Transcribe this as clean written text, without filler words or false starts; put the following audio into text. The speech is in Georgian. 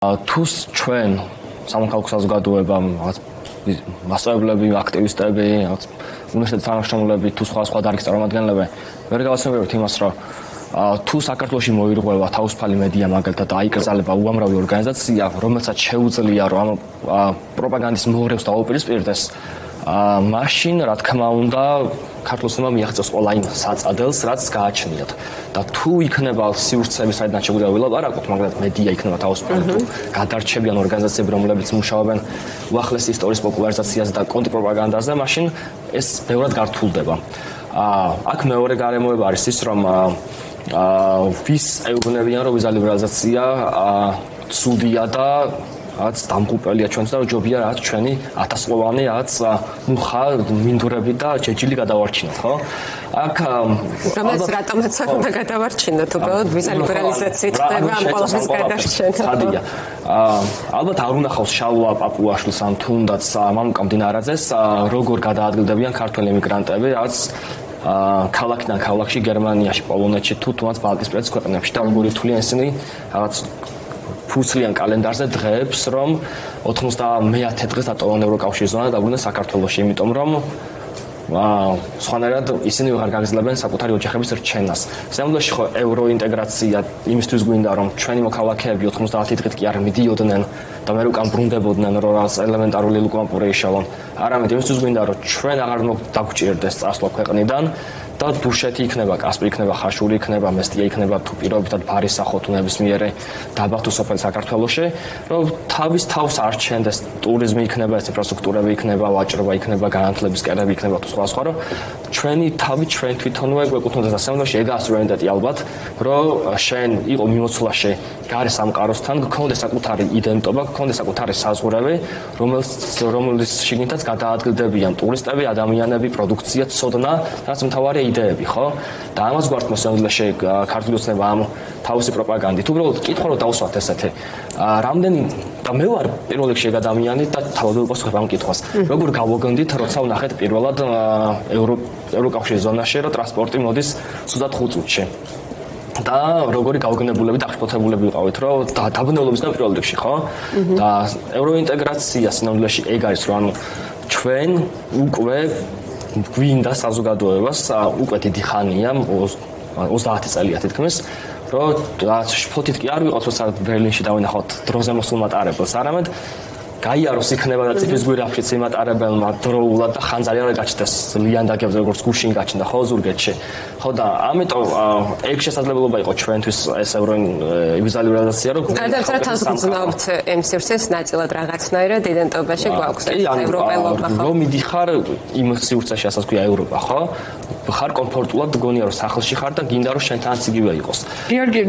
თუ ჩვენ სამოქალაქო საზოგადოებამ მასწავლებლები, აქტივისტები, უნივერსიტეტის თანამშრომლები თუ სხვა დარგის წარმომადგენლები ვერ გავაცნობიერებთ იმას, რომ თუ საქართველოში მოირღვევა თავისუფალი მედია მაგალითად აიკრძალება უამრავი ორგანიზაცია, რომელსაც შეუძლია რომ ამ პროპაგანდის მოღრევს დაუპირისპირდეს, მაშინ რა თქმა უნდა ქართულმა მიაღწევს ყველა იმ საწადელს, რაც გააჩნიათ. და თუ იქნება სივრცეები, საიდან შეგვიძლია ვილაპარაკოთ, მაგალითად მედია იქნება თავისუფალი თუ გადარჩებიან ორგანიზაციები, რომლებიც მუშაობენ უახლესი ისტორიის პოპულარიზაციაზე და კონტრპროპაგანდაზე, მაშინ ეს ბევრად გართულდება. აქ მეორე გარემოება არის ის, რომ ვის ეუბნებიან, რომ ვიზა ლიბერალიზაცია ცუდია და რაც დამღუპელია ჩვენს და ჯობია რაც ჩვენი ათასწლოვანი რაც მუხა მინდვრები და ჯეჯილი გადავარჩინოთ, ხო? აქ რომელიც რატომაც უნდა გადავარჩინოთ, უბრალოდ ვიზა ლიბერალიზაციით ხდება ამ ყველაფრის გადარჩენა. ხადია. ალბათ არ უნდა ხავს შალვა პაპუაშვილს ან თუნდაც მამუკა მდინარაძეს როგორ გადაადგილდებიან ქართველი ემიგრანტები, რაც ქალაქიდან ქალაქში, გერმანიაში, პოლონეთში თუ თუნდაც ბალტიისპირეთის ქვეყნებში და როგორ ითვლიან ისინი რაღაც ფუცლიან კალენდარზე დღეებს, რომ 91 დღეს დატოვონ ევროკავშირის ზონა და დაბრუნდნენ საქართველოში, იმიტომ რომ სხვანაირად ისინი ვეღარ გაგრძელებენ საკუთარი ოჯახების რჩენას. სამდროში ხო ევროინტეგრაცია იმისთვის გვინდა, რომ ჩვენი მოქალაქეები 90 დღით კი არ მიდიოდნენ და მე უკან ბრუნდებოდნენ, რომ რაღაც ელემენტარული ლუკმაპური იშალონ. არამედ იმისთვის გვინდა, რომ ჩვენ აღარ დაგჭირდეს წასვლა ქვეყნიდან და დუშეთი იქნება, კასპი იქნება, ხაშური იქნება, მესტია იქნება, თუ პირობითად ბარისახო თუ ნებისმიერი დაბა თუ სოფელ საქართველოში, რომ თავის თავს არ ჩენდეს ტურიზმი იქნება, ინფრასტრუქტურები იქნება, ვაჭრობა იქნება, განათლების კერები იქნება თუ სხვა, რომ ჩვენი თავი ჩვენ თვითონვე გვეკუთვნოდეს და სამდროში ეგაა პრიორიტეტი ალბათ, რომ შენ იყო მიმოცვლაში გარე სამყაროსთან, გქონდეს საკუთარი იდენტობა, გქონდეს საკუთარი საზღვრები, რომელიც შიგნითაც გადაადგილდებიან ტურისტები, ადამიანები, პროდუქცია, ცოდნა, რაც მთავარია იდეები, ხო? და ამას გვართმოს სამდროში ქართული ოცნება ამ თავისი პროპაგანდით. უბრალოდ კითხვა რომ დავუსვათ ესეთი. რამდენი და მე ვარ პირველ რიგში ადამიანი და თავად ვიპასუხებ ამ კითხვას. როგორ გავოგონდით, როცა ვნახეთ პირველად ევროკავშირის ზონაში, რომ ტრანსპორტი მოდის ზუსტად 5 წუთში. და როგორი გავგონებულები და აღშფოთებულები ვიყავით, რომ დაბნელობისგან პირველ რიგში, ხო? და ევროინტეგრაცია სინამდვილეში ეგ არის, რომ ჩვენ უკვე გვინდა საზოგადოებას უკვე დიდი ხანია 30 წელია თითქმის რომ შფოთით კი არ ვიყავთ როცა ბერლინში დავინახავთ დროზე მოსულ მატარებელს არამედ გაიაროს იქნება და ციფრის გვირაბშიც იმატარებელმა დროულად და ხანძარი არ გაჩნდეს ლიანდაგებზე როგორც გუშინ გაჩნდა ხო ზურგეთში ხო და ამიტომ ეგ შესაძლებლობა იყო ჩვენთვის ეს ვიზა ლიბერალიზაცია რომ გადავწერთ გძნობთ იმ სივრცეს ნაწილად რაღაცნაირად იდენტობაში გვაქვს ევროპელობა ხო რომ მიდიხარ იმ სივრცეში ასაც ქვია ევროპა ხო ხარ კომფორტულად გონია რომ სახლში ხარ და გინდა რომ შენთანაც იგივე იყოს გიორგი